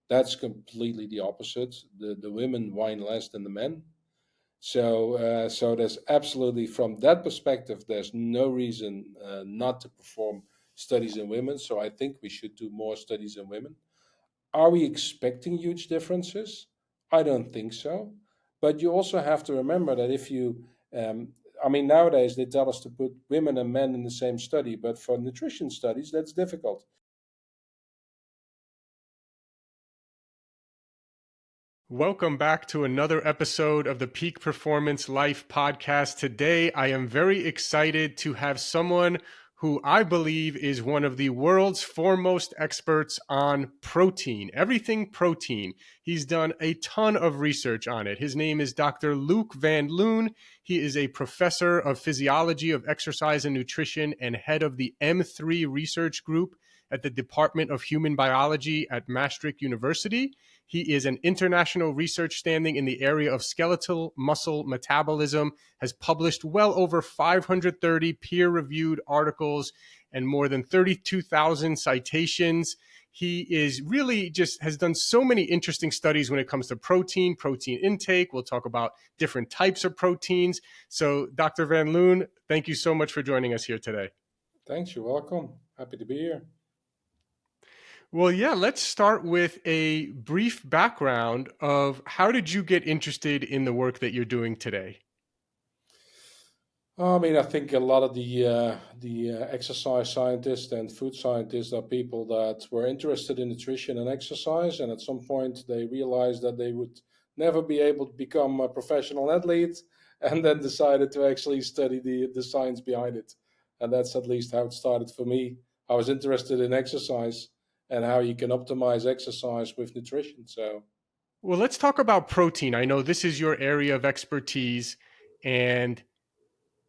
That's completely the opposite. The women whine less than the men. So there's absolutely, from that perspective, there's no reason not to perform studies in women. So I think we should do more studies in women. Are we expecting huge differences? I don't think so. But you also have to remember that if you, I mean, nowadays they tell us to put women and men in the same study, but for nutrition studies, that's difficult. Welcome back to another episode of the Peak Performance Life podcast. Today, I am very excited to have someone who I believe is one of the world's foremost experts on protein, everything protein. He's done a ton of research on it. His name is Dr. Luc Van Loon. He is a professor of physiology of exercise and nutrition and head of the M3 research group at the Department of Human Biology at Maastricht University. He is an international research standing in the area of skeletal muscle metabolism, has published well over 530 peer-reviewed articles and more than 32,000 citations. He is really just has done so many interesting studies when it comes to protein intake. We'll talk about different types of proteins. So Dr. Van Loon, thank you so much for joining us here today. Thanks, you're welcome. Happy to be here. Well, yeah, let's start with a brief background of how did you get interested in the work that you're doing today? I mean, I think a lot of the exercise scientists and food scientists are people that were interested in nutrition and exercise, and at some point they realized that they would never be able to become a professional athlete, and then decided to actually study the science behind it. And that's at least how it started for me. I was interested in exercise and how you can optimize exercise with nutrition. So Well, let's talk about protein. I know this is your area of expertise, and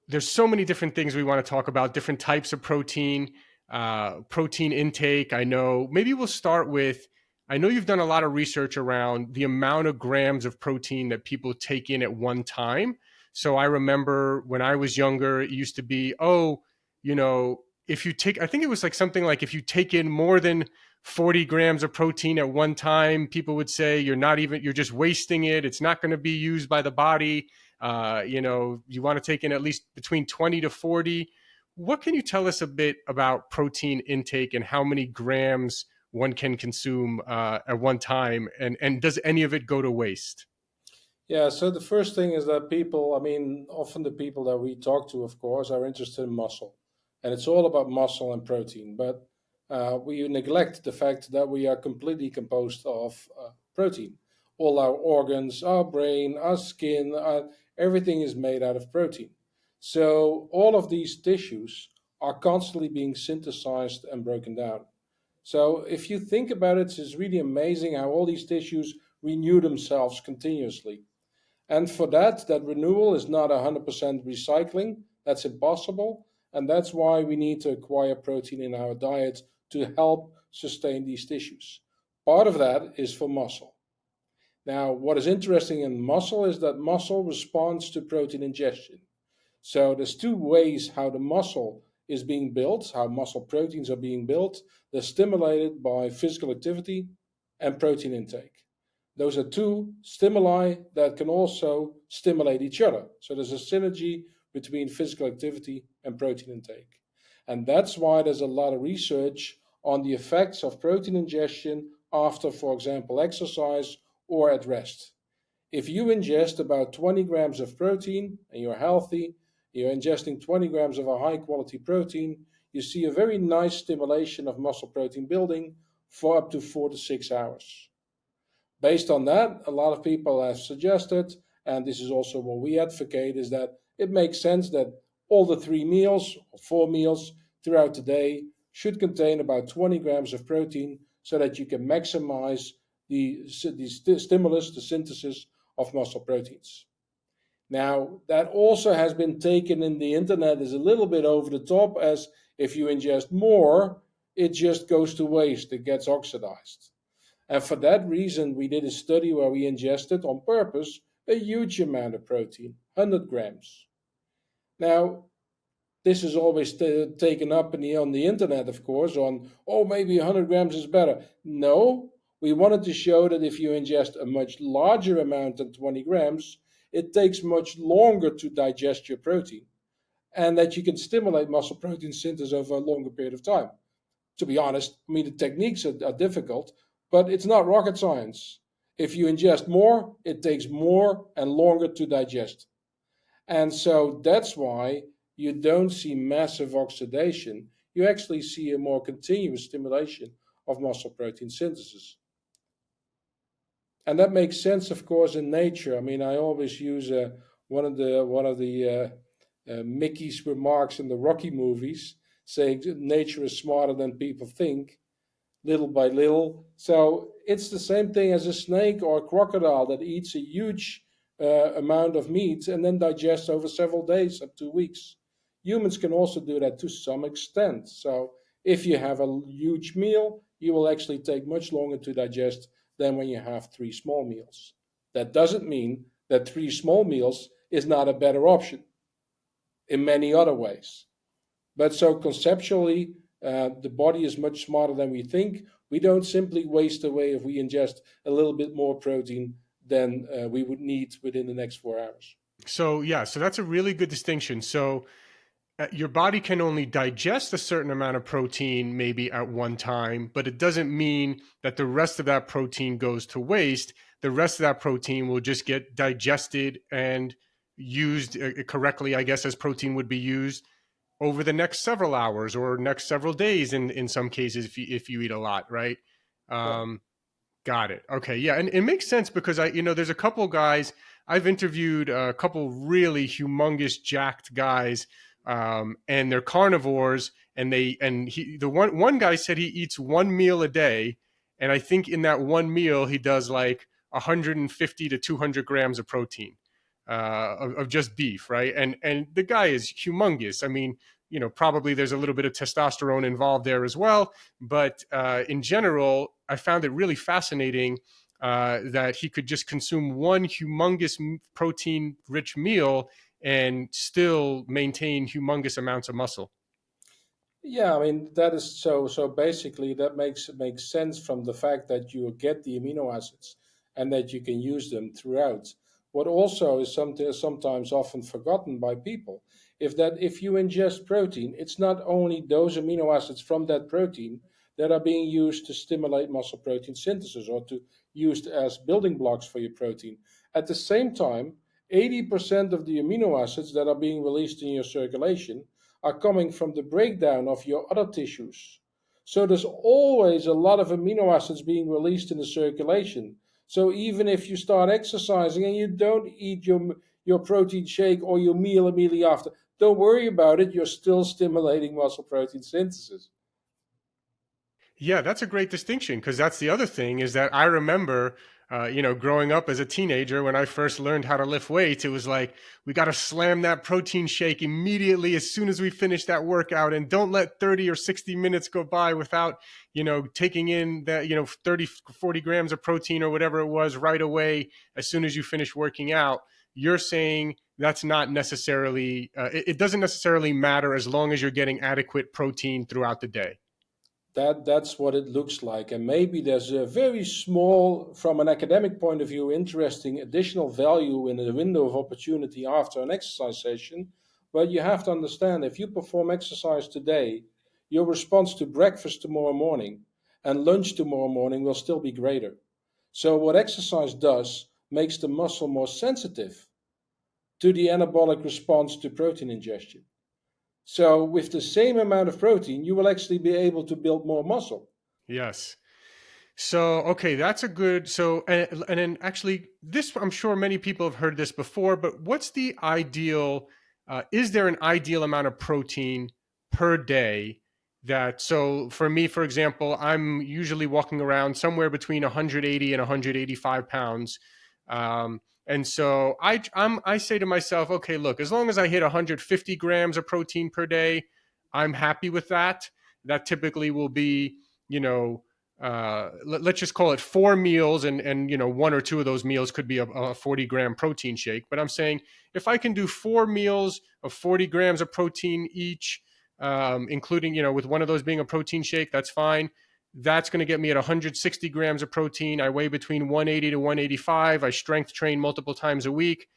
there's so many different things we want to talk about, different types of protein, protein intake. I know maybe we'll start with, I know you've done a lot of research around the amount of grams of protein that people take in at one time. So I remember when I was younger, it used to be, oh, you know, if you take, I think it was like something like if you take in more than 40 grams of protein at one time, people would say you're just wasting it. It's not going to be used by the body. You want to take in at least between 20 to 40. What can you tell us a bit about protein intake and how many grams one can consume at one time? And does any of it go to waste? yeah, so the first thing is that people, I mean, often the people that we talk to, of course, are interested in muscle. And it's all about muscle and protein. But we neglect the fact that we are completely composed of protein. All our organs, our brain, our skin, everything is made out of protein. So all of these tissues are constantly being synthesized and broken down. So if you think about it, it's really amazing how all these tissues renew themselves continuously. And for that, that renewal is not 100% recycling. That's impossible. And that's why we need to acquire protein in our diet to help sustain these tissues. Part of that is for muscle. Now, what is interesting in muscle is that muscle responds to protein ingestion. So there's two ways how the muscle is being built, how muscle proteins are being built. They're stimulated by physical activity and protein intake. Those are two stimuli that can also stimulate each other. So there's a synergy between physical activity and protein intake. And that's why there's a lot of research on the effects of protein ingestion after, for example, exercise or at rest. If you ingest about 20 grams of protein and you're healthy, you're ingesting 20 grams of a high quality protein, you see a very nice stimulation of muscle protein building for up to 4 to 6 hours. Based on that, a lot of people have suggested, and this is also what we advocate, is that it makes sense that all the 3 meals or 4 meals throughout the day should contain about 20 grams of protein so that you can maximize the stimulus, the synthesis of muscle proteins. Now, that also has been taken in the internet as a little bit over the top, as if you ingest more, it just goes to waste, it gets oxidized. And for that reason, we did a study where we ingested on purpose a huge amount of protein, 100 grams. Now, this is always taken up on the internet, of course, on, oh, maybe 100 grams is better. No, We wanted to show that if you ingest a much larger amount than 20 grams, it takes much longer to digest your protein, and that you can stimulate muscle protein synthesis over a longer period of time. To be honest, I mean, the techniques are difficult, but it's not rocket science. If you ingest more, it takes more and longer to digest. And so that's why you don't see massive oxidation. You actually see a more continuous stimulation of muscle protein synthesis. And that makes sense, of course, in nature. I mean, I always use one of the Mickey's remarks in the Rocky movies, saying nature is smarter than people think, little by little. So it's the same thing as a snake or a crocodile that eats a huge amount of meat and then digests over several days, up to weeks. Humans can also do that to some extent. So if you have a huge meal, you will actually take much longer to digest than when you have three small meals. That doesn't mean that three small meals is not a better option in many other ways. But so conceptually, the body is much smarter than we think. We don't simply waste away if we ingest a little bit more protein than we would need within the next 4 hours. So yeah, so that's a really good distinction. So your body can only digest a certain amount of protein maybe at one time, but it doesn't mean that the rest of that protein goes to waste. The rest of that protein will just get digested and used correctly, I guess, as protein would be used over the next several hours or next several days in some cases if you eat a lot, right? Yeah. Um, Got it. Okay. Yeah. And it makes sense because there's a couple guys, I've interviewed a couple really humongous jacked guys, and they're carnivores the one guy said he eats one meal a day. And I think in that one meal, he does like 150 to 200 grams of protein, of just beef. Right. And the guy is humongous. I mean, probably there's a little bit of testosterone involved there as well. But in general, I found it really fascinating that he could just consume one humongous protein rich meal and still maintain humongous amounts of muscle. Yeah, I mean that is so. So basically, that makes sense from the fact that you get the amino acids and that you can use them throughout. What also is something sometimes often forgotten by people, if that if you ingest protein, it's not only those amino acids from that protein that are being used to stimulate muscle protein synthesis or to used as building blocks for your protein. At the same time, 80% of the amino acids that are being released in your circulation are coming from the breakdown of your other tissues. So there's always a lot of amino acids being released in the circulation. So even if you start exercising and you don't eat your protein shake or your meal immediately after, don't worry about it. You're still stimulating muscle protein synthesis. Yeah, that's a great distinction because that's the other thing is that I remember, growing up as a teenager when I first learned how to lift weights, it was like, we got to slam that protein shake immediately as soon as we finish that workout and don't let 30 or 60 minutes go by without, taking in that, 30, 40 grams of protein or whatever it was right away as soon as you finish working out. You're saying that's not necessarily, it doesn't necessarily matter as long as you're getting adequate protein throughout the day. That's what it looks like, and maybe there's a very small, from an academic point of view, interesting additional value in the window of opportunity after an exercise session. But you have to understand, if you perform exercise today, your response to breakfast tomorrow morning and lunch tomorrow morning will still be greater. So what exercise does makes the muscle more sensitive to the anabolic response to protein ingestion. So with the same amount of protein, you will actually be able to build more muscle. Yes. So, okay, that's a good. So, and then actually, this, I'm sure many people have heard this before, but what's the ideal? Is there an ideal amount of protein per day? So for me, for example, I'm usually walking around somewhere between 180 and 185 pounds. And so I say to myself, okay, look, as long as I hit 150 grams of protein per day, I'm happy with that. That typically will be, you know, let's just call it 4 meals, and one or two of those meals could be a 40-gram protein shake. But I'm saying if I can do 4 meals of 40 grams of protein each, including with one of those being a protein shake, that's fine. that's going to get me at 160 grams of protein. I weigh between 180 to 185. I strength train multiple times a week.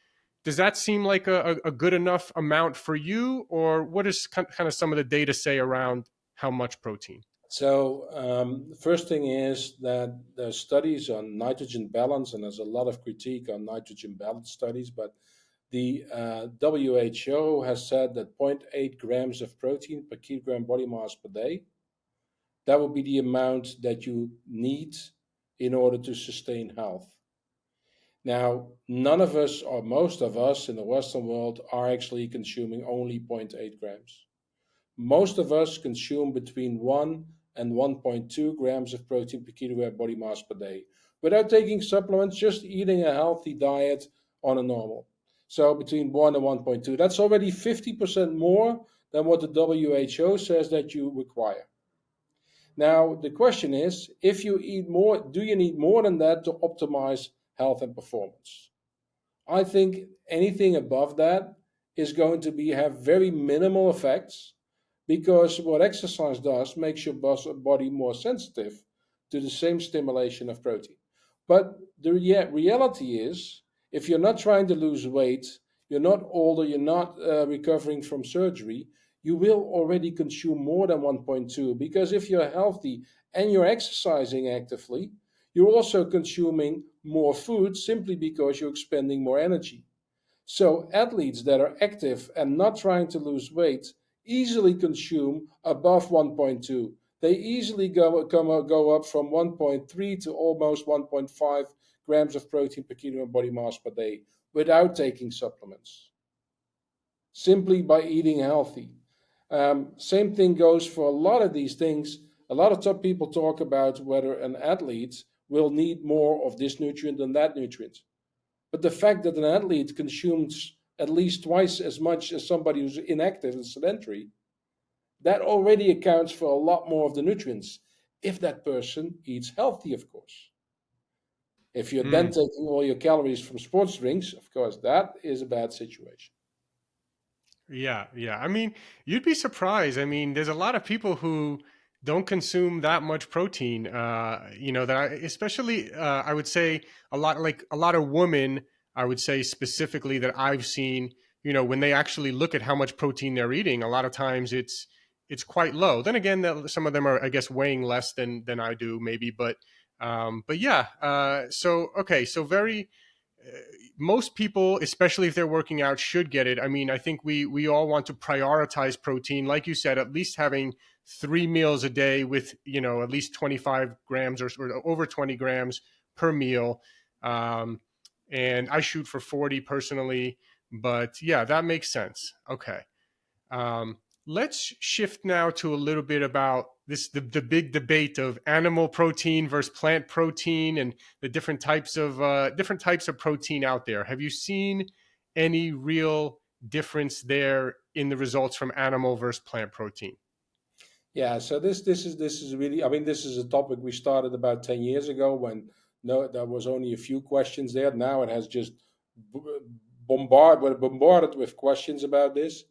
Does that seem like a good enough amount for you, or what is kind of some of the data say around how much protein? So the first thing is that there's studies on nitrogen balance, and there's a lot of critique on nitrogen balance studies. But the WHO has said that zero point 0.8 grams of protein per kilogram body mass per day, that would be the amount that you need in order to sustain health. Now, none of us, or most of us in the Western world, are actually consuming only zero point 0.8 grams. Most of us consume between 1 and 1.2 grams of protein per kilogram body mass per day without taking supplements, just eating a healthy diet on a normal. So between 1 and 1.2, that's already 50% more than what the WHO says that you require. Now, the question is, if you eat more, do you need more than that to optimize health and performance? I think anything above that is going to have very minimal effects, because what exercise does makes your body more sensitive to the same stimulation of protein. But the reality is, if you're not trying to lose weight, you're not older, you're not recovering from surgery, you will already consume more than 1.2, because if you're healthy and you're exercising actively, you're also consuming more food simply because you're expending more energy. So athletes that are active and not trying to lose weight easily consume above 1.2. They easily go up from 1.3 to almost 1.5 grams of protein per kilogram body mass per day without taking supplements, simply by eating healthy. Same thing goes for a lot of these things. A lot of top people talk about whether an athlete will need more of this nutrient than that nutrient. But the fact that an athlete consumes at least twice as much as somebody who's inactive and sedentary, that already accounts for a lot more of the nutrients, if that person eats healthy, of course. If you're then Mm. taking all your calories from sports drinks, of course, that is a bad situation. Yeah, yeah. I mean, you'd be surprised. I mean, there's a lot of people who don't consume that much protein. That especially I would say a lot of women. I would say specifically that I've seen. When they actually look at how much protein they're eating, a lot of times it's quite low. Then again, some of them are, I guess, weighing less than I do, maybe. But yeah. So okay. So very most people, especially if they're working out, should get it. I mean, I think we all want to prioritize protein, like you said, at least having 3 meals a day with at least 25 grams or over 20 grams per meal. Um, and I shoot for 40 personally, but yeah, that makes sense. Okay. Um, let's shift now to a little bit about the big debate of animal protein versus plant protein and the different types of protein out there. Have you seen any real difference there in the results from animal versus plant protein? Yeah, so this is really, I mean, this is a topic we started about 10 years ago when no, there was only a few questions there. Now it has just bombarded with questions about this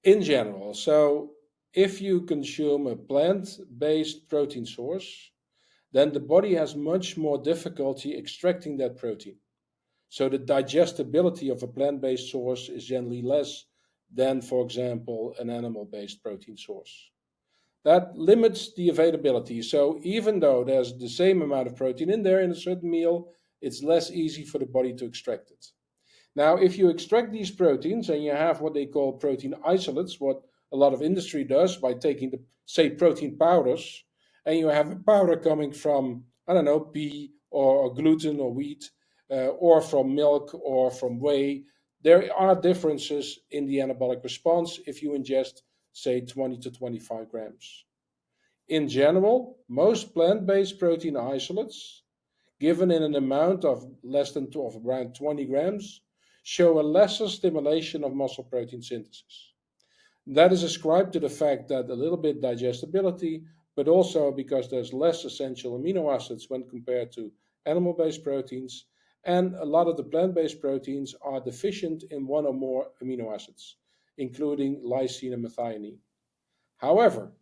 in general. So if you consume a plant-based protein source, then the body has much more difficulty extracting that protein. So the digestibility of a plant-based source is generally less than, for example, an animal-based protein source. That limits the availability. So even though there's the same amount of protein in there in a certain meal, it's less easy for the body to extract it. Now, if you extract these proteins and you have what they call protein isolates, what a lot of industry does by taking the, say, protein powders, and you have a powder coming from, I don't know, pea or gluten or wheat, or from milk or from whey, there are differences in the anabolic response if you ingest, say, 20 to 25 grams. In general, most plant-based protein isolates, given in an amount of less than of around 20 grams, show a lesser stimulation of muscle protein synthesis. That is ascribed to the fact that a little bit digestibility, but also because there's less essential amino acids when compared to animal-based proteins, and a lot of the plant-based proteins are deficient in one or more amino acids, including lysine and methionine. However,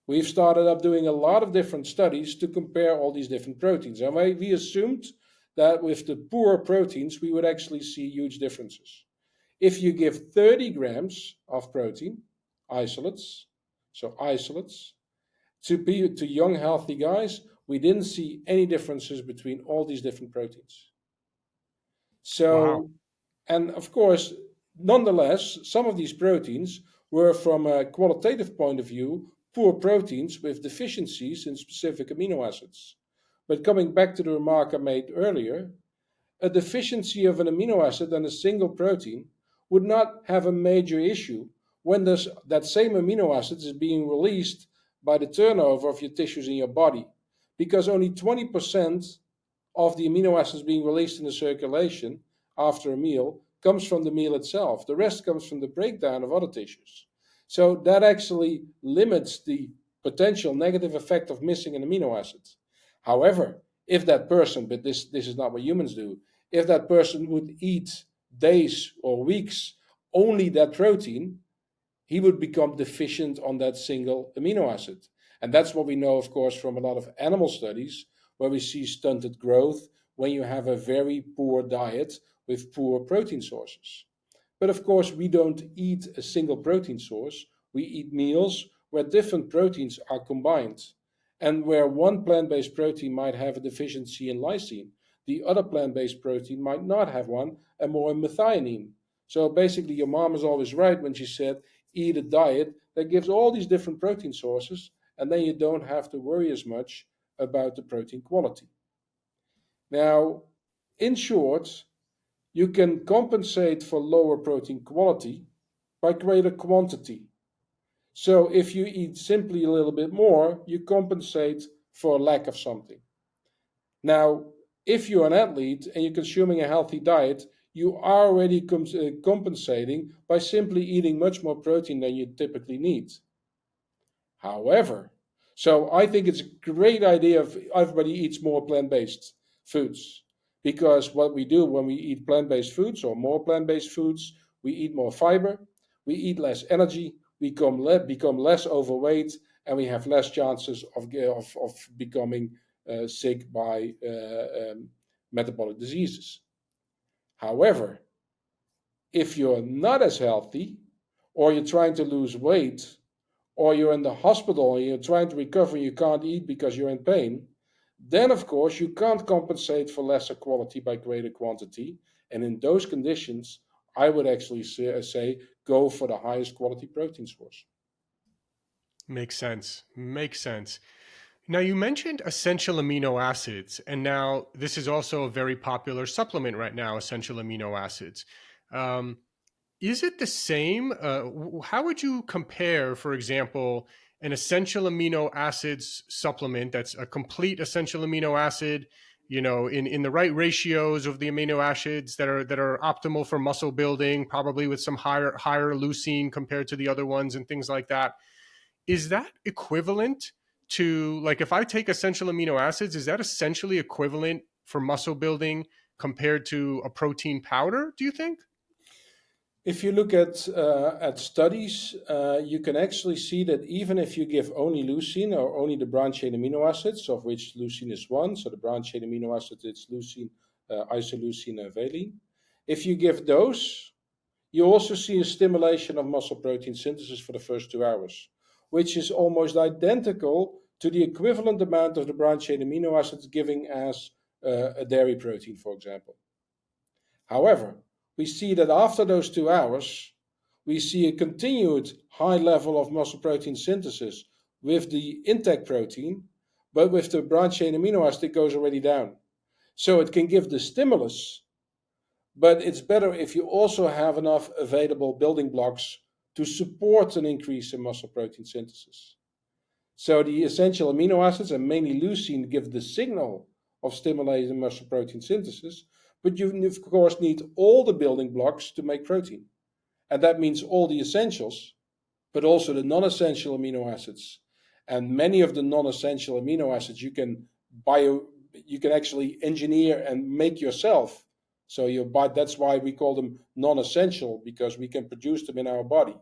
we've started up doing a lot of different studies to compare all these different proteins. And we assumed that with the poor proteins, we would actually see huge differences. If you give 30 grams of protein, isolates, to young healthy guys, we didn't see any differences between all these different proteins. Wow. So, and of course, nonetheless, some of these proteins were, from a qualitative point of view, poor proteins with deficiencies in specific amino acids. But coming back to the remark I made earlier, a deficiency of an amino acid in a single protein would not have a major issue when that same amino acid is being released by the turnover of your tissues in your body, because only 20% of the amino acids being released in the circulation after a meal comes from the meal itself. The rest comes from the breakdown of other tissues. So that actually limits the potential negative effect of missing an amino acid. However, if that person, but this is not what humans do, if that person would eat days or weeks only that protein, he would become deficient on that single amino acid. And that's what we know, of course, from a lot of animal studies, where we see stunted growth when you have a very poor diet with poor protein sources. But of course, we don't eat a single protein source. We eat meals where different proteins are combined, and where one plant-based protein might have a deficiency in lysine, the other plant-based protein might not have one, and more in methionine. So basically, your mom is always right when she said, eat a diet that gives all these different protein sources, and then you don't have to worry as much about the protein quality. Now, in short, you can compensate for lower protein quality by greater quantity. So if you eat simply a little bit more, you compensate for a lack of something. Now, if you're an athlete and you're consuming a healthy diet, you are already compensating by simply eating much more protein than you typically need. However, so I think it's a great idea if everybody eats more plant-based foods, because what we do when we eat plant-based foods or more plant-based foods, we eat more fiber, we eat less energy, we become less overweight, and we have less chances of becoming sick by metabolic diseases. However, if you're not as healthy, or you're trying to lose weight, or you're in the hospital and you're trying to recover and you can't eat because you're in pain, then of course you can't compensate for lesser quality by greater quantity. And in those conditions, I would actually say go for the highest quality protein source. Makes sense. Makes sense. Now, you mentioned essential amino acids, and now this is also a very popular supplement right now, essential amino acids. Um, is it the same? How would you compare, for example, an essential amino acids supplement that's a complete essential amino acid, in the right ratios of the amino acids that are optimal for muscle building, probably with some higher leucine compared to the other ones and things like that? Is that equivalent to, like, if I take essential amino acids, is that essentially equivalent for muscle building compared to a protein powder, do you think? If you look at studies, you can actually see that even if you give only leucine or only the branched chain amino acids, of which leucine is one, so the branched chain amino acids, it's leucine, isoleucine, and valine. If you give those, you also see a stimulation of muscle protein synthesis for the first 2 hours, which is almost identical to the equivalent amount of the branched chain amino acids giving as a dairy protein, for example. However, we see that after those 2 hours, we see a continued high level of muscle protein synthesis with the intact protein, but with the branched chain amino acid, it goes already down. So it can give the stimulus, but it's better if you also have enough available building blocks to support an increase in muscle protein synthesis. So the essential amino acids, and mainly leucine, give the signal of stimulating muscle protein synthesis, but you of course need all the building blocks to make protein. And that means all the essentials, but also the non-essential amino acids. And many of the non-essential amino acids you can actually engineer and make yourself. So that's why we call them non-essential, because we can produce them in our body.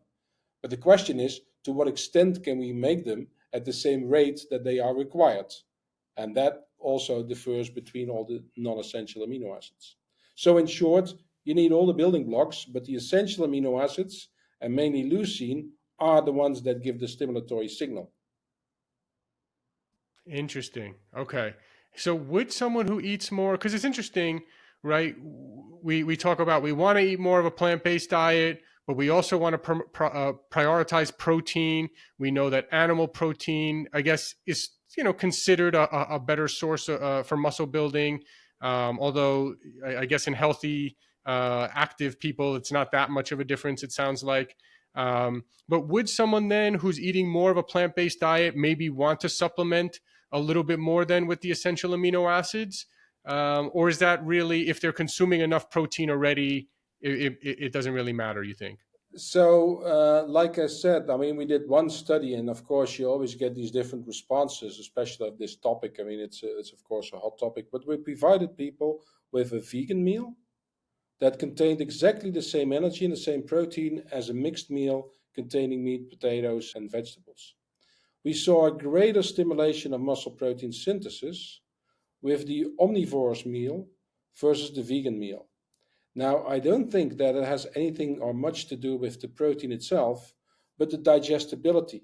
But the question is, to what extent can we make them, at the same rate that they are required. And that also differs between all the non-essential amino acids. So in short, you need all the building blocks, but the essential amino acids, and mainly leucine, are the ones that give the stimulatory signal. Interesting. Okay. So would someone who eats more, because it's interesting, right? We talk about we want to eat more of a plant-based diet, but we also want to prioritize protein. We know that animal protein, I guess, is considered a better source for muscle building. Although I guess in healthy, active people, it's not that much of a difference. It sounds like. But would someone then who's eating more of a plant-based diet maybe want to supplement a little bit more than with the essential amino acids? Or is that really, if they're consuming enough protein already, it doesn't really matter, you think? So, like I said, I mean, we did one study, and of course, you always get these different responses, especially of this topic. I mean, it's of course a hot topic, but we provided people with a vegan meal that contained exactly the same energy and the same protein as a mixed meal containing meat, potatoes, and vegetables. We saw a greater stimulation of muscle protein synthesis with the omnivore's meal versus the vegan meal. Now, I don't think that it has anything or much to do with the protein itself, but the digestibility.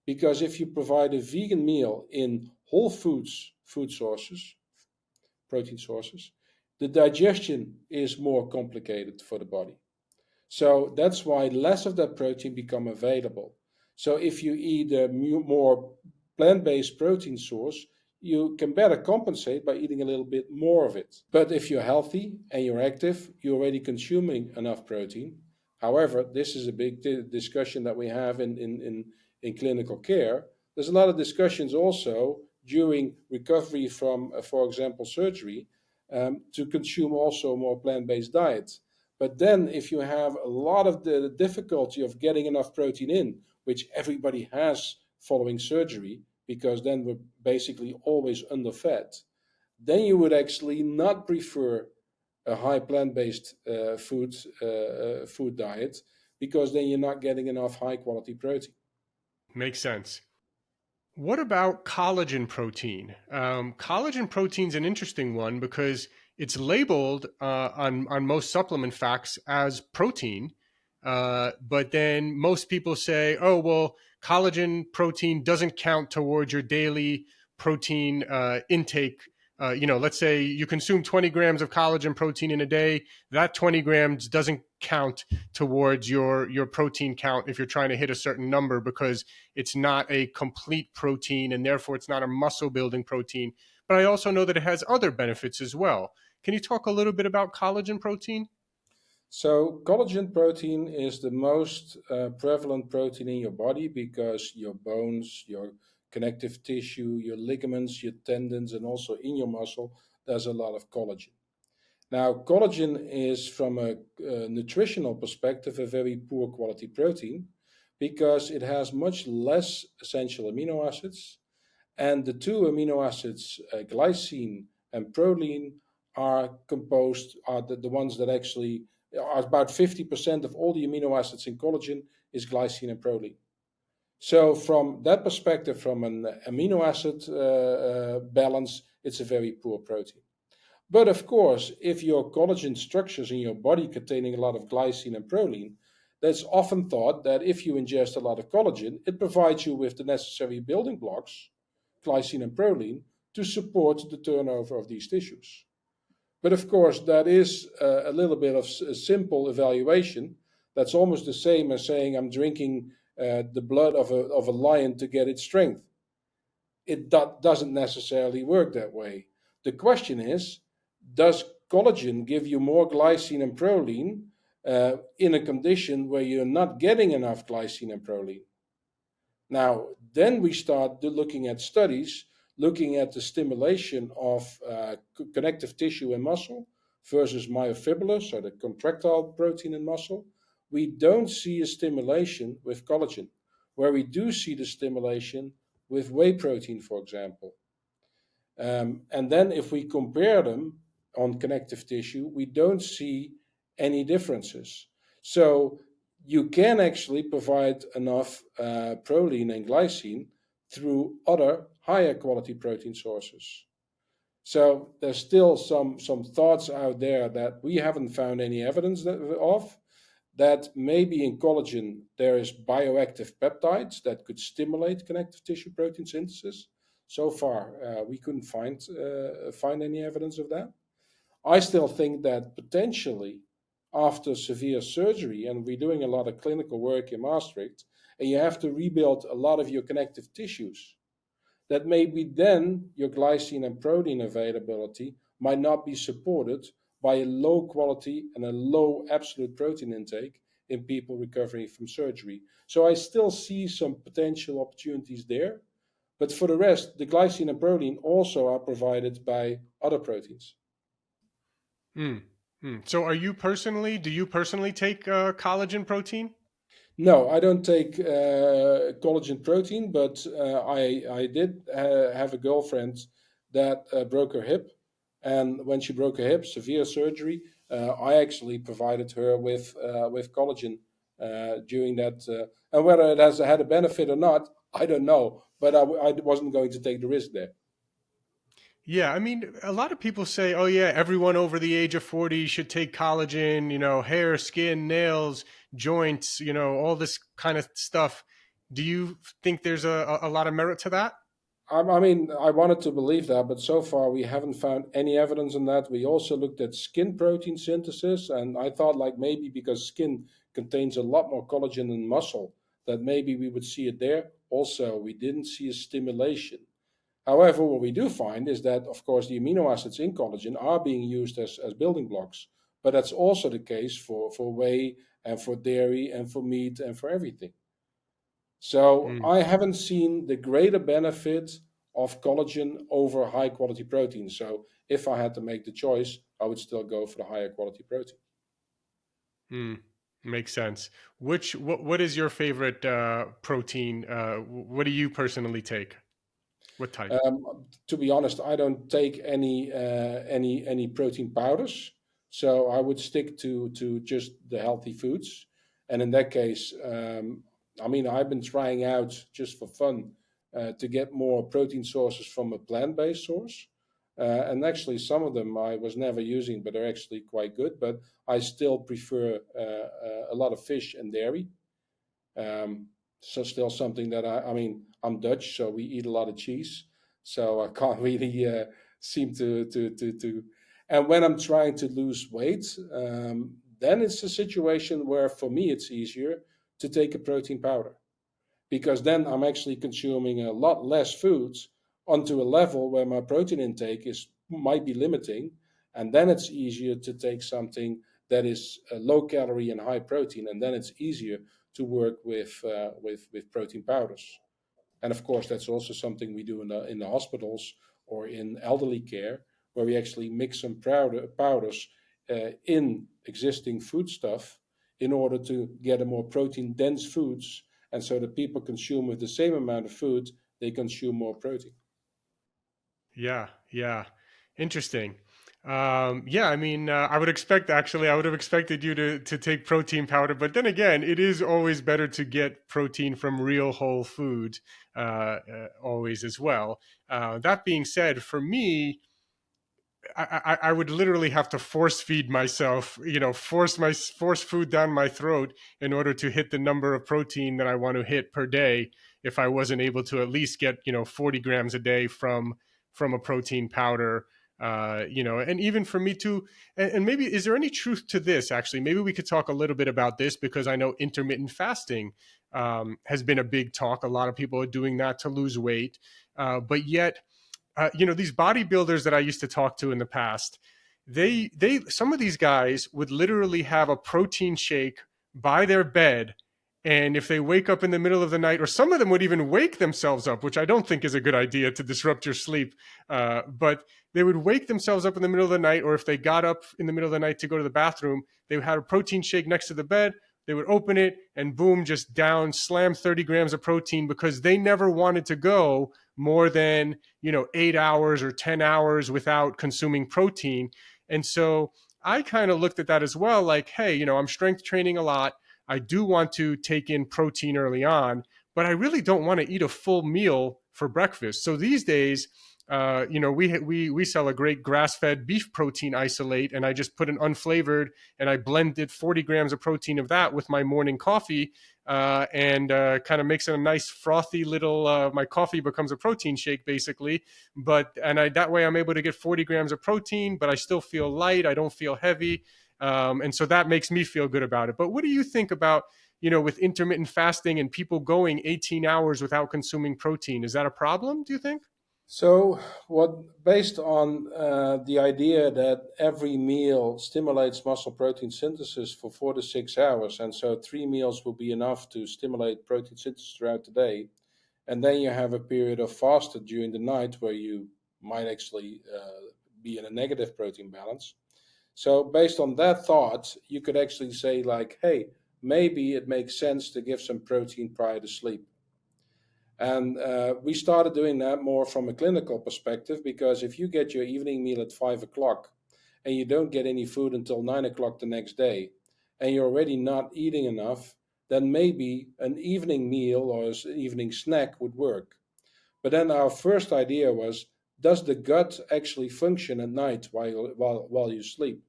Because if you provide a vegan meal in whole foods, food sources, protein sources, the digestion is more complicated for the body. So that's why less of that protein become available. So if you eat a more plant-based protein source, you can better compensate by eating a little bit more of it. But if you're healthy and you're active, you're already consuming enough protein. However, this is a big discussion that we have in clinical care. There's a lot of discussions also during recovery from, for example, surgery, to consume also more plant-based diets. But then if you have a lot of the difficulty of getting enough protein in, which everybody has following surgery, because then we're basically always underfed, then you would actually not prefer a high plant-based food diet, because then you're not getting enough high quality protein. Makes sense. What about collagen protein? Collagen protein is an interesting one because it's labeled on most supplement facts as protein, but then most people say, "Oh, well, collagen protein doesn't count towards your daily protein intake." Let's say you consume 20 grams of collagen protein in a day. That 20 grams doesn't count towards your protein count if you're trying to hit a certain number because it's not a complete protein and therefore it's not a muscle building protein. But I also know that it has other benefits as well. Can you talk a little bit about collagen protein? So collagen protein is the most prevalent protein in your body because your bones, your connective tissue, your ligaments, your tendons, and also in your muscle, there's a lot of collagen. Now, collagen is from a nutritional perspective a very poor quality protein because it has much less essential amino acids, and the two amino acids, glycine and proline, are the ones that actually are about 50% of all the amino acids in collagen is glycine and proline. So from that perspective, from an amino acid balance, it's a very poor protein. But of course, if your collagen structures in your body containing a lot of glycine and proline, that's often thought that if you ingest a lot of collagen, it provides you with the necessary building blocks, glycine and proline, to support the turnover of these tissues. But of course, that is a little bit of a simple evaluation. That's almost the same as saying I'm drinking the blood of a lion to get its strength. It doesn't necessarily work that way. The question is, does collagen give you more glycine and proline in a condition where you're not getting enough glycine and proline? Now, then we start looking at studies, looking at the stimulation of connective tissue and muscle versus myofibrillars, so the contractile protein in muscle. We don't see a stimulation with collagen, where we do see the stimulation with whey protein, for example. And then if we compare them on connective tissue, we don't see any differences. So you can actually provide enough proline and glycine through other higher quality protein sources. So there's still some thoughts out there that we haven't found any evidence of, that maybe in collagen there is bioactive peptides that could stimulate connective tissue protein synthesis. So far, we couldn't find any evidence of that. I still think that potentially after severe surgery, and we're doing a lot of clinical work in Maastricht, and you have to rebuild a lot of your connective tissues, that maybe then your glycine and protein availability might not be supported by a low quality and a low absolute protein intake in people recovering from surgery. So I still see some potential opportunities there. But for the rest, the glycine and protein also are provided by other proteins. Mm. So do you personally take collagen protein? No, I don't take collagen protein, but I did have a girlfriend that broke her hip, and when she broke her hip, severe surgery, I actually provided her with collagen during that. And whether it has had a benefit or not, I don't know. But I wasn't going to take the risk there. Yeah, I mean, a lot of people say, "Oh yeah, everyone over the age of 40 should take collagen, hair, skin, nails, joints, all this kind of stuff." Do you think there's a lot of merit to that? I mean, I wanted to believe that, but so far we haven't found any evidence on that. We also looked at skin protein synthesis, and I thought like maybe because skin contains a lot more collagen than muscle, that maybe we would see it there. Also, we didn't see a stimulation. However, what we do find is that, of course, the amino acids in collagen are being used as building blocks, but that's also the case for whey and for dairy and for meat and for everything. So Mm. I haven't seen the greater benefit of collagen over high quality protein. So if I had to make the choice, I would still go for the higher quality protein. Mm. Makes sense. What is your favorite protein? What do you personally take? What type? To be honest, I don't take any protein powders, so I would stick to just the healthy foods. And in that case, I mean, I've been trying out just for fun to get more protein sources from a plant-based source. And actually, some of them I was never using, but they're actually quite good. But I still prefer a lot of fish and dairy. So still something that I mean, I'm Dutch, so we eat a lot of cheese. So I can't really seem to. And when I'm trying to lose weight, then it's a situation where for me it's easier to take a protein powder because then I'm actually consuming a lot less foods onto a level where my protein intake is might be limiting, and then it's easier to take something that is low calorie and high protein, and then it's easier to work with protein powders. And of course, that's also something we do in the hospitals or in elderly care, where we actually mix some powders in existing food stuff in order to get a more protein dense foods, and so that people consume with the same amount of food, they consume more protein. Yeah, yeah. Interesting. Yeah, I mean, I would have expected you to take protein powder, but then again, it is always better to get protein from real whole food, always as well. That being said, for me, I would literally have to force feed myself, force food down my throat in order to hit the number of protein that I want to hit per day. If I wasn't able to at least get 40 grams a day from a protein powder, and even for me too. And maybe is there any truth to this? Actually, maybe we could talk a little bit about this because I know intermittent fasting has been a big talk. A lot of people are doing that to lose weight, but yet these bodybuilders that I used to talk to in the past, they some of these guys would literally have a protein shake by their bed, and if they wake up in the middle of the night, or some of them would even wake themselves up, which I don't think is a good idea to disrupt your sleep, but they would wake themselves up in the middle of the night, or if they got up in the middle of the night to go to the bathroom, they would have a protein shake next to the bed. They would open it and boom, just down, slam 30 grams of protein because they never wanted to go more than 8 hours or 10 hours without consuming protein. And so I kind of looked at that as well, like, hey, I'm strength training a lot. I do want to take in protein early on, but I really don't want to eat a full meal for breakfast. So these days, we sell a great grass-fed beef protein isolate, and I just put an unflavored, and I blended 40 grams of protein of that with my morning coffee, and kind of makes it a nice frothy little. My coffee becomes a protein shake basically, that way I'm able to get 40 grams of protein, but I still feel light. I don't feel heavy, and so that makes me feel good about it. But what do you think about with intermittent fasting and people going 18 hours without consuming protein? Is that a problem, do you think? So, based on the idea that every meal stimulates muscle protein synthesis for 4 to 6 hours, and so 3 meals will be enough to stimulate protein synthesis throughout the day, and then you have a period of fasted during the night where you might actually be in a negative protein balance. So, based on that thought, you could actually say, like, hey, maybe it makes sense to give some protein prior to sleep. And we started doing that more from a clinical perspective because if you get your evening meal at 5 o'clock and you don't get any food until 9 o'clock the next day and you're already not eating enough, then maybe an evening meal or an evening snack would work. But then our first idea was, does the gut actually function at night while you sleep?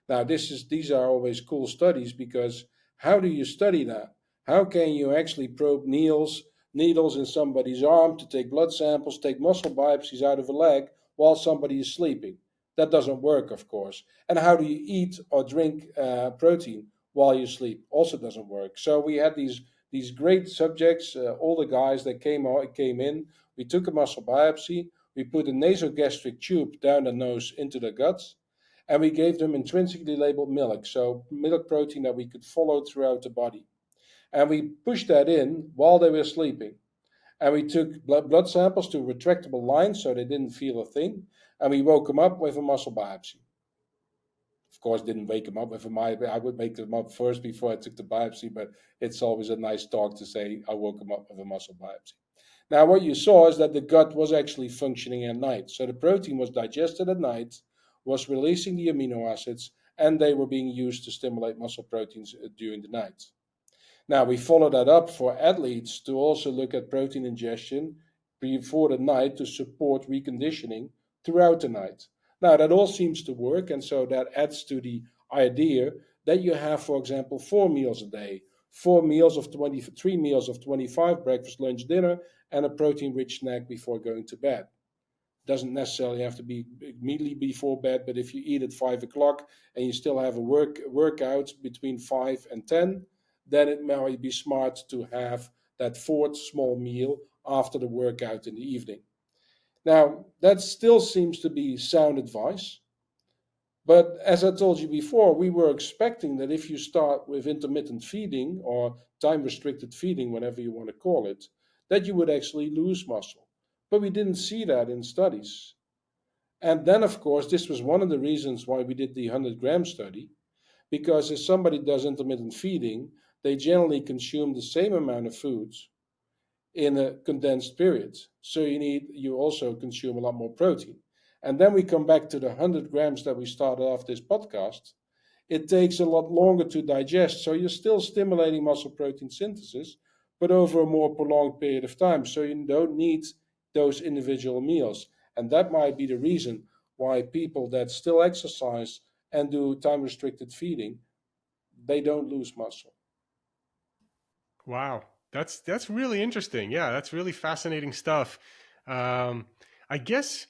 Now, these are always cool studies because how do you study that? How can you actually probe needles in somebody's arm to take blood samples, take muscle biopsies out of a leg while somebody is sleeping? That doesn't work, of course. And how do you eat or drink protein while you sleep? Also doesn't work. So we had these great subjects, all the guys that came in. We took a muscle biopsy. We put a nasogastric tube down the nose into the guts, and we gave them intrinsically labeled milk, so milk protein that we could follow throughout the body. And we pushed that in while they were sleeping. And we took blood samples to retractable lines so they didn't feel a thing. And we woke them up with a muscle biopsy. Of course, didn't wake them up with a biopsy. I would wake them up first before I took the biopsy, but it's always a nice talk to say I woke them up with a muscle biopsy. Now, what you saw is that the gut was actually functioning at night. So the protein was digested at night, was releasing the amino acids, and they were being used to stimulate muscle proteins during the night. Now, we follow that up for athletes to also look at protein ingestion before the night to support reconditioning throughout the night. Now, that all seems to work, and so that adds to the idea that you have, for example, 4 meals a day, 4 meals of 20, 3 meals of 25, breakfast, lunch, dinner, and a protein-rich snack before going to bed. Doesn't necessarily have to be immediately before bed, but if you eat at 5 o'clock and you still have a workout between 5 and 10, then it might be smart to have that fourth small meal after the workout in the evening. Now, that still seems to be sound advice, but as I told you before, we were expecting that if you start with intermittent feeding or time-restricted feeding, whatever you want to call it, that you would actually lose muscle. But we didn't see that in studies. And then, of course, this was one of the reasons why we did the 100-gram study, because if somebody does intermittent feeding, they generally consume the same amount of foods in a condensed period. So you also consume a lot more protein. And then we come back to the 100 grams that we started off this podcast. It takes a lot longer to digest. So you're still stimulating muscle protein synthesis, but over a more prolonged period of time. So you don't need those individual meals. And that might be the reason why people that still exercise and do time-restricted feeding, they don't lose muscle. Wow, that's really interesting. Yeah, that's really fascinating stuff. I guess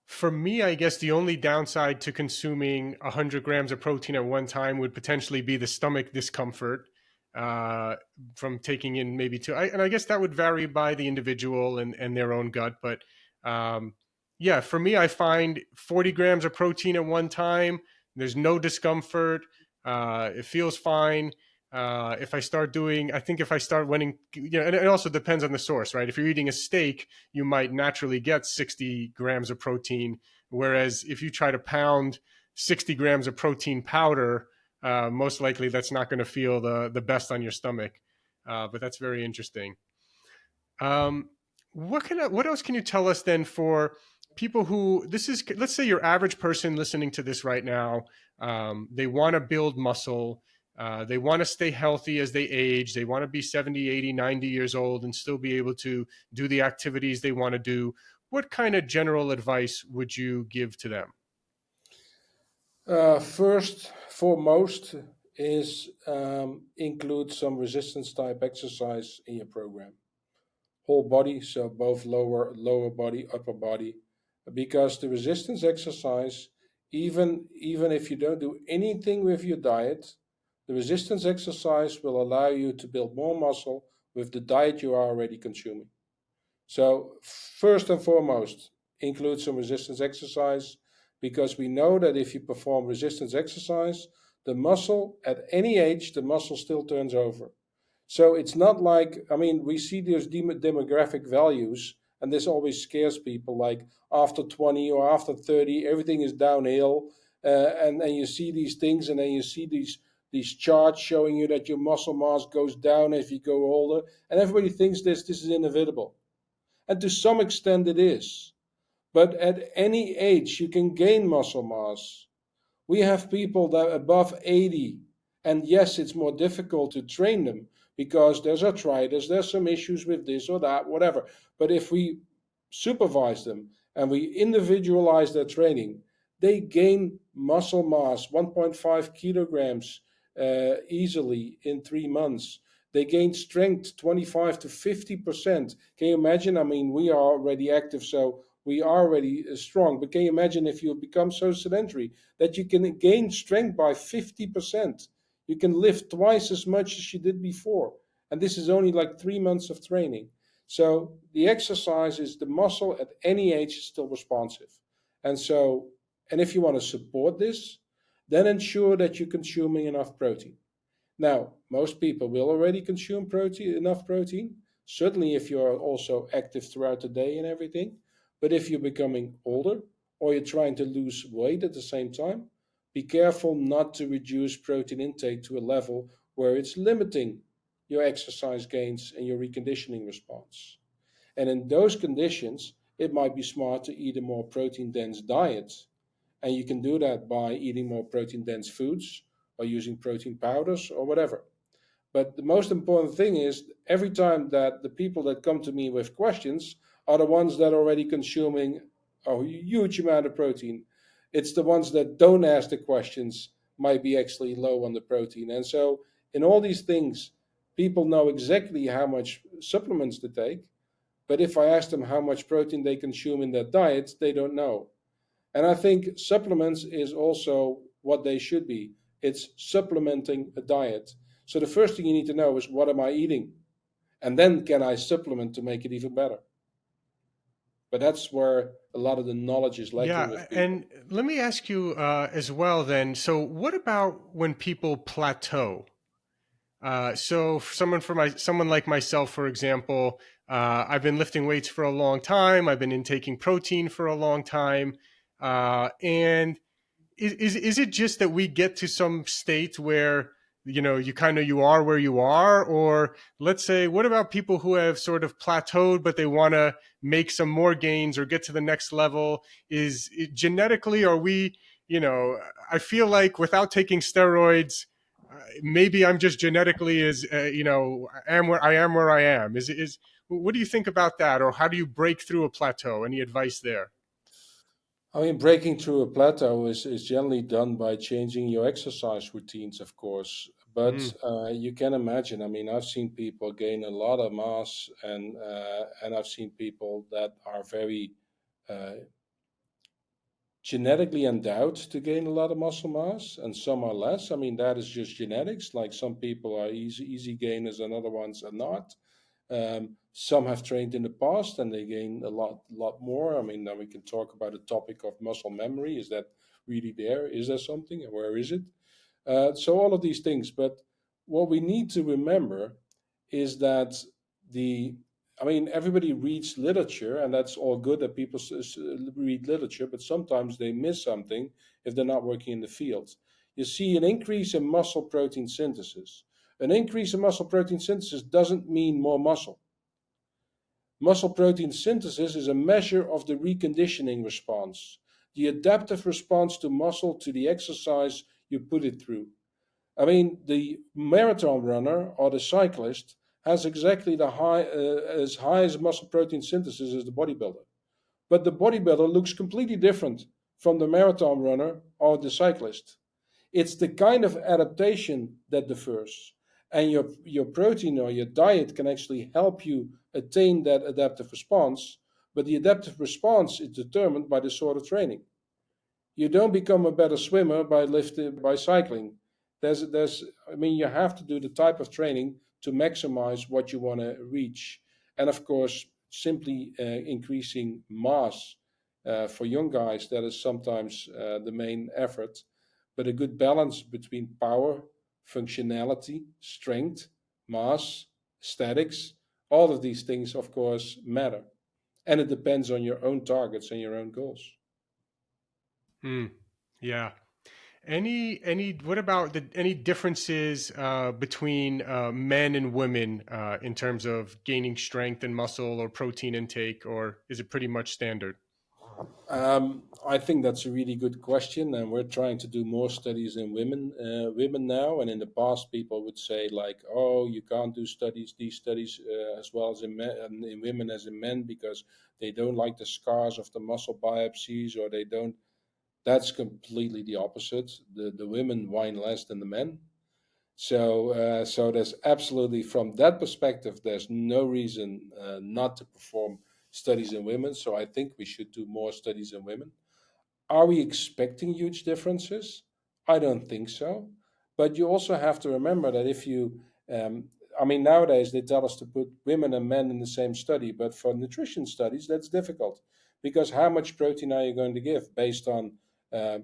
for me, I guess the only downside to consuming 100 grams of protein at one time would potentially be the stomach discomfort uh, from taking in maybe two. And I guess that would vary by the individual and their own gut. But um, yeah, for me, I find 40 grams of protein at one time, there's no discomfort. It feels fine. If I start doing, I think if I start winning, and it also depends on the source, right? If you're eating a steak, you might naturally get 60 grams of protein. Whereas if you try to pound 60 grams of protein powder, most likely that's not going to feel the best on your stomach. But that's very interesting. Um, what else can you tell us then for people who this is? Let's say your average person listening to this right now, they want to build muscle. They want to stay healthy as they age. They want to be 70, 80, 90 years old and still be able to do the activities they want to do. What kind of general advice would you give to them? First, foremost, is include some resistance type exercise in your program. Whole body, so both lower body, upper body, because the resistance exercise, even if you don't do anything with your diet, the resistance exercise will allow you to build more muscle with the diet you are already consuming. So, first and foremost, include some resistance exercise because we know that if you perform resistance exercise, the muscle at any age, the muscle still turns over. So it's not like, I mean, we see those demographic values, and this always scares people like after 20 or after 30, everything is downhill. And you see these things, and then you see these charts showing you that your muscle mass goes down as you go older, and everybody thinks this is inevitable. And to some extent it is. But at any age, you can gain muscle mass. We have people that are above 80, and yes, it's more difficult to train them because there's arthritis, there's some issues with this or that, whatever. But if we supervise them and we individualize their training, they gain muscle mass 1.5 kilograms easily in 3 months. They gain strength 25 to 50%. Can you imagine? I mean, we are already active, so we are already strong. But can you imagine if you become so sedentary that you can gain strength by 50%? You can lift twice as much as you did before. And this is only like 3 months of training. So the exercise is the muscle at any age is still responsive. And so, and if you want to support this, then ensure that you're consuming enough protein. Now, most people will already consume enough protein, certainly if you're also active throughout the day and everything. But if you're becoming older or you're trying to lose weight at the same time, be careful not to reduce protein intake to a level where it's limiting your exercise gains and your reconditioning response. And in those conditions, it might be smart to eat a more protein dense diet. And you can do that by eating more protein dense foods or using protein powders or whatever. But the most important thing is every time that the people that come to me with questions are the ones that are already consuming a huge amount of protein. It's the ones that don't ask the questions might be actually low on the protein. And so in all these things, people know exactly how much supplements to take. But if I ask them how much protein they consume in their diet, they don't know. And I think supplements is also what they should be. It's supplementing a diet. So the first thing you need to know is what am I eating? And then can I supplement to make it even better? But that's where a lot of the knowledge is lacking Yeah, with people. and let me ask you as well then. So, what about when people plateau? So, someone like myself, for example, I've been lifting weights for a long time. I've been intaking protein for a long time, and is it just that we get to some state where you are where you are, or let's say, what about people who have sort of plateaued but they want to make some more gains or get to the next level? Genetically, are we, I feel like without taking steroids, maybe I'm just genetically where I am. Is what do you think about that, or how do you break through a plateau? Any advice there? I mean, breaking through a plateau is generally done by changing your exercise routines, of course. But Mm. you can imagine. I mean, I've seen people gain a lot of mass, and I've seen people that are very uh, genetically endowed to gain a lot of muscle mass, and some are less. I mean, that is just genetics. Like some people are easy gainers, and other ones are not. Some have trained in the past and they gain a lot more. I mean, now we can talk about the topic of muscle memory. Is that really there? Is there something, and where is it? So all of these things. But what we need to remember is that the I mean, everybody reads literature, and that's all good that people read literature, but sometimes they miss something if they're not working in the field. You see an increase in muscle protein synthesis. An increase in muscle protein synthesis doesn't mean more muscle. Muscle protein synthesis is a measure of the reconditioning response, the adaptive response to muscle to the exercise you put it through. I mean, the marathon runner or the cyclist has exactly as high as muscle protein synthesis as the bodybuilder. But the bodybuilder looks completely different from the marathon runner or the cyclist. It's the kind of adaptation that differs. And your protein or your diet can actually help you attain that adaptive response. But the adaptive response is determined by the sort of training. You don't become a better swimmer by cycling. I mean, you have to do the type of training to maximize what you want to reach, and of course, simply increasing mass for young guys, that is sometimes the main effort. But a good balance between power, functionality, strength, mass, aesthetics, all of these things, of course, matter, and it depends on your own targets and your own goals. Hmm. Yeah. What about any differences between men and women in terms of gaining strength and muscle or protein intake, or is it pretty much standard? I think that's a really good question, and we're trying to do more studies in women now. And in the past, people would say like, "Oh, you can't do these studies as well as in women as in men because they don't like the scars of the muscle biopsies, or they don't." That's completely the opposite. The women whine less than the men. So there's absolutely, from that perspective, there's no reason not to perform studies in women. So I think we should do more studies in women. Are we expecting huge differences? I don't think so. But you also have to remember that um, I mean, nowadays they tell us to put women and men in the same study, but for nutrition studies, that's difficult because how much protein are you going to give based on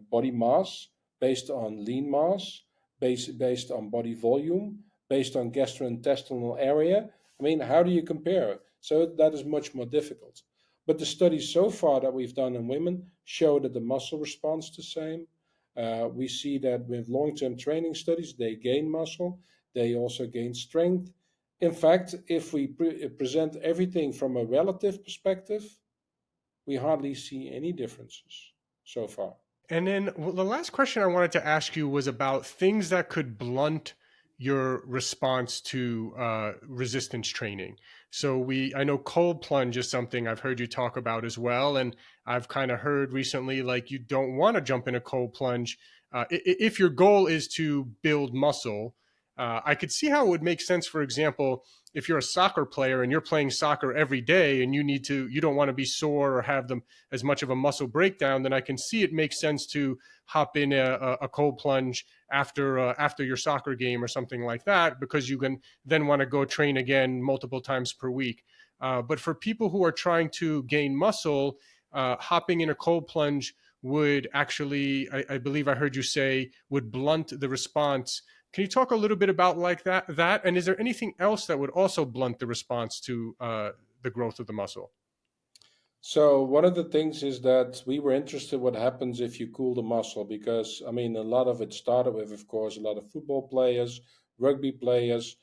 body mass, based on lean mass, based on body volume, based on gastrointestinal area? I mean, how do you compare? So that is much more difficult. But the studies so far that we've done in women show that the muscle responds the same. We see that with long term training studies, they gain muscle, they also gain strength. In fact, if we present everything from a relative perspective, we hardly see any differences so far. And then the last question I wanted to ask you was about things that could blunt your response to resistance training. I know cold plunge is something I've heard you talk about as well, and I've kind of heard recently like you don't want to jump in a cold plunge if your goal is to build muscle. I could see how it would make sense. For example, if you're a soccer player and you're playing soccer every day and you don't want to be sore or have them as much of a muscle breakdown, then I can see it makes sense to hop in a cold plunge after your soccer game or something like that, because you can then want to go train again multiple times per week. But for people who are trying to gain muscle, hopping in a cold plunge would actually, I believe I heard you say, would blunt the response. Can you talk a little bit about like that? And is there anything else that would also blunt the response to the growth of the muscle? So one of the things is that we were interested what happens if you cool the muscle because I mean a lot of it started with, of course, a lot of football players, rugby players,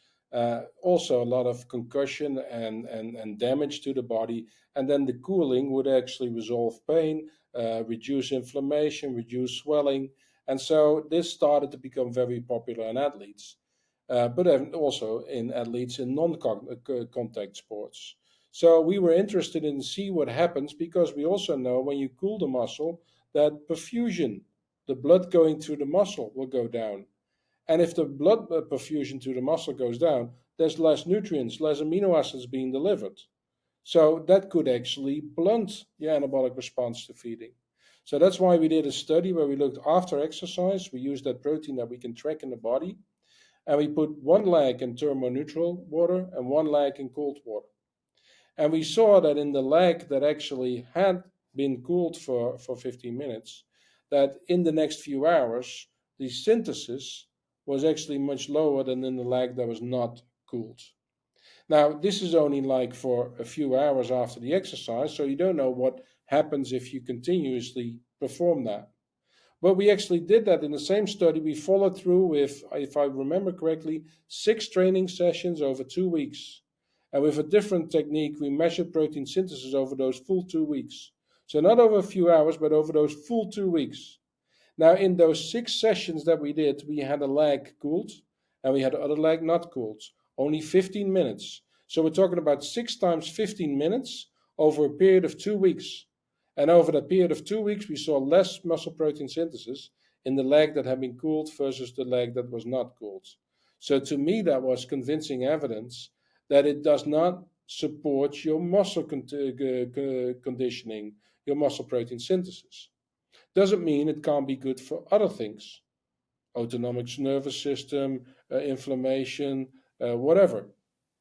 also a lot of concussion and damage to the body, and then the cooling would actually resolve pain, reduce inflammation, reduce swelling, and so this started to become very popular in athletes, but also in athletes in non-contact sports. So we were interested in see what happens because we also know when you cool the muscle that perfusion, the blood going through the muscle, will go down. And if the blood perfusion to the muscle goes down, there's less nutrients, less amino acids being delivered. So that could actually blunt the anabolic response to feeding. So that's why we did a study where we looked after exercise. We used that protein that we can track in the body, and we put one leg in thermoneutral water and one leg in cold water. And we saw that in the leg that actually had been cooled for 15 minutes, that in the next few hours, the synthesis was actually much lower than in the leg that was not cooled. Now, this is only like for a few hours after the exercise, so you don't know what happens if you continuously perform that. But we actually did that in the same study. We followed through with, if I remember correctly, 6 training sessions over 2 weeks. And with a different technique, we measured protein synthesis over those full 2 weeks. So not over a few hours, but over those full 2 weeks. Now, in those 6 sessions that we did, we had a leg cooled and we had the other leg not cooled, only 15 minutes. So we're talking about 6 times 15 minutes over a period of 2 weeks. And over that period of 2 weeks, we saw less muscle protein synthesis in the leg that had been cooled versus the leg that was not cooled. So to me, that was convincing evidence that it does not support your muscle conditioning, your muscle protein synthesis. Doesn't mean it can't be good for other things, autonomic nervous system, inflammation, whatever.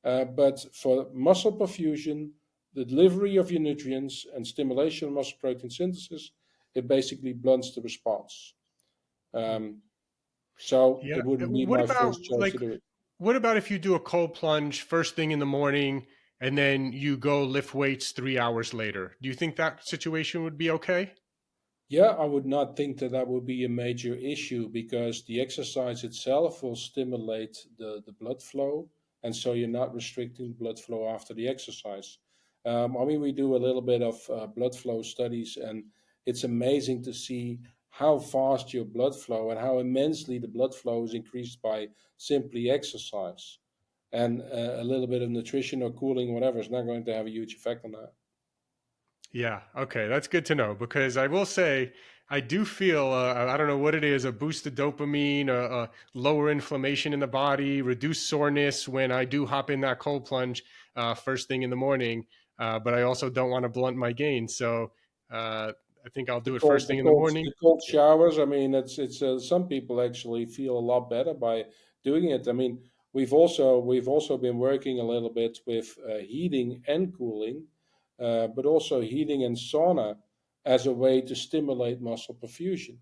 But for muscle perfusion, the delivery of your nutrients and stimulation of muscle protein synthesis, it basically blunts the response. So Yeah. it wouldn't be What my about first choice to do it. what about if you do a cold plunge first thing in the morning and then you go lift weights 3 hours later? Do you think that situation would be okay? Yeah, I would not think that that would be a major issue because the exercise itself will stimulate the blood flow. And so you're not restricting blood flow after the exercise. We do a little bit of blood flow studies, and it's amazing to see how fast your blood flow and how immensely the blood flow is increased by simply exercise. And a little bit of nutrition or cooling, whatever, is not going to have a huge effect on that. Yeah. Okay. That's good to know because I will say I do feel, I don't know what it is, a boost of dopamine, a lower inflammation in the body, reduced soreness when I do hop in that cold plunge first thing in the morning. But I also don't want to blunt my gain. So I think I'll do it first thing in the morning. The cold showers. I mean, it's some people actually feel a lot better by doing it. I mean, we've also been working a little bit with heating and cooling, but also heating and sauna as a way to stimulate muscle perfusion.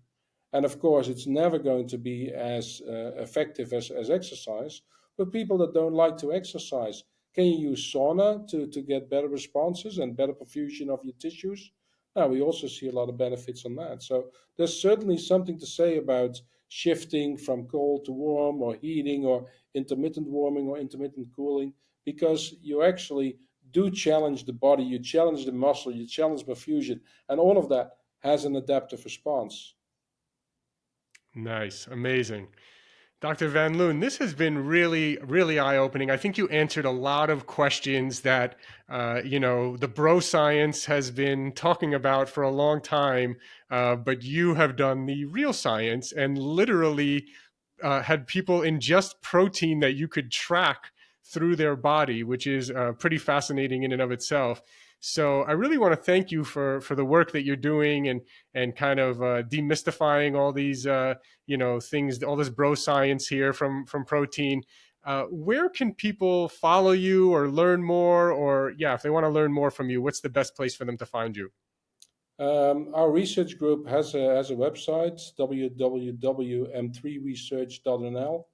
And of course, it's never going to be as effective as exercise. But people that don't like to exercise, can you use sauna to get better responses and better perfusion of your tissues? Now, we also see a lot of benefits on that. So there's certainly something to say about shifting from cold to warm or heating or intermittent warming or intermittent cooling because you actually do challenge the body, you challenge the muscle, you challenge perfusion, and all of that has an adaptive response. Nice. Amazing. Dr. Van Loon, this has been really, really eye-opening. I think you answered a lot of questions that, the bro science has been talking about for a long time, but you have done the real science and literally had people ingest protein that you could track through their body, which is pretty fascinating in and of itself. So I really want to thank you for the work that you're doing and kind of demystifying all these things, all this bro science here from protein. Where can people follow you or learn more? Or if they want to learn more from you, what's the best place for them to find you? Our research group has a website, www.m3research.nl.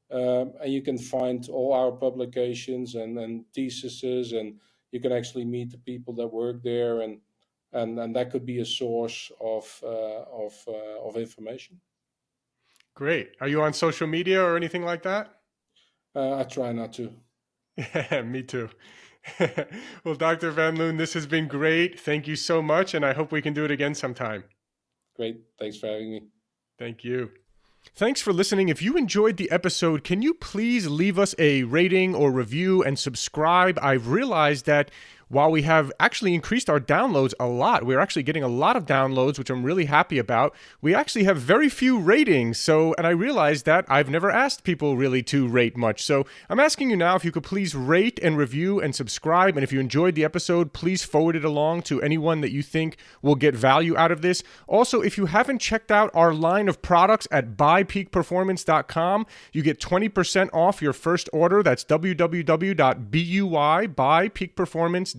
And you can find all our publications and theses, and you can actually meet the people that work there, and that could be a source of information. Great. Are you on social media or anything like that? I try not to. Yeah, me too. Well, Dr. Van Loon, this has been great. Thank you so much, and I hope we can do it again sometime. Great. Thanks for having me. Thank you. Thanks for listening. If you enjoyed the episode, can you please leave us a rating or review and subscribe? I've realized that while we have actually increased our downloads a lot, we're actually getting a lot of downloads, which I'm really happy about. We actually have very few ratings. And I realized that I've never asked people really to rate much. So I'm asking you now if you could please rate and review and subscribe. And if you enjoyed the episode, please forward it along to anyone that you think will get value out of this. Also, if you haven't checked out our line of products at buypeakperformance.com, you get 20% off your first order. That's www.buypeakperformance.com.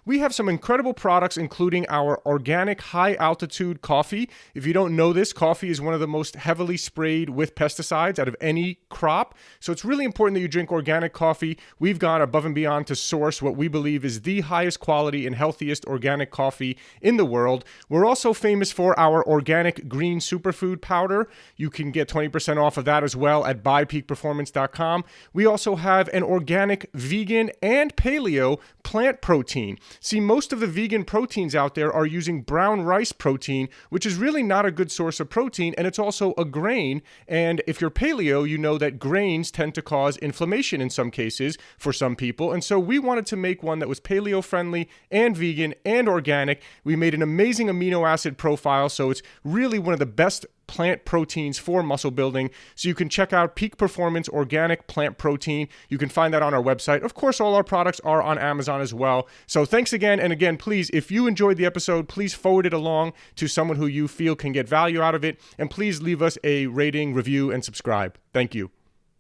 We have some incredible products, including our organic high-altitude coffee. If you don't know this, coffee is one of the most heavily sprayed with pesticides out of any crop. So it's really important that you drink organic coffee. We've gone above and beyond to source what we believe is the highest quality and healthiest organic coffee in the world. We're also famous for our organic green superfood powder. You can get 20% off of that as well at buypeakperformance.com. We also have an organic, vegan, and paleo plant protein. See, most of the vegan proteins out there are using brown rice protein, which is really not a good source of protein, and it's also a grain. And if you're paleo, you know that grains tend to cause inflammation in some cases for some people. And so we wanted to make one that was paleo friendly and vegan and organic. We made an amazing amino acid profile, so it's really one of the best plant proteins for muscle building. So you can check out Peak Performance Organic Plant Protein. You can find that on our website. Of course, all our products are on Amazon as well. So thanks again. And again, please, if you enjoyed the episode, please forward it along to someone who you feel can get value out of it. And please leave us a rating, review, and subscribe. Thank you.